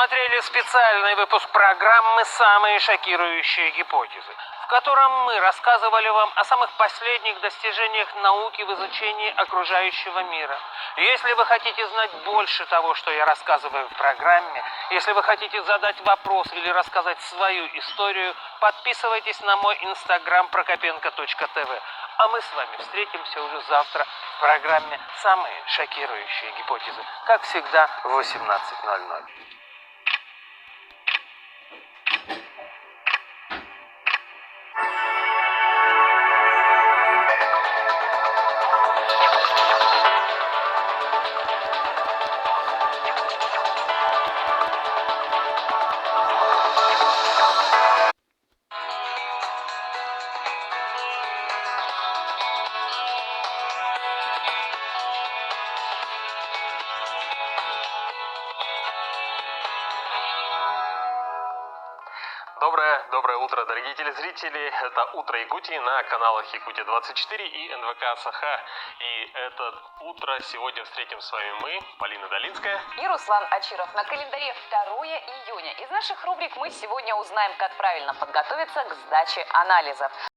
посмотрели специальный выпуск программы «Самые шокирующие гипотезы», в котором мы рассказывали вам о самых последних достижениях науки в изучении окружающего мира. Если вы хотите знать больше того, что я рассказываю в программе, если вы хотите задать вопрос или рассказать свою историю, подписывайтесь на мой инстаграм prokopенko.tv. А мы с вами встретимся уже завтра в программе «Самые шокирующие гипотезы», как всегда в 18:00. Доброе утро, дорогие телезрители. Это «Утро Якутии» на каналах Якутия-24 и НВК Саха. И это утро сегодня встретим с вами мы, Полина Долинская и Руслан Ачиров. На календаре 2 июня. Из наших рубрик мы сегодня узнаем, как правильно подготовиться к сдаче анализов.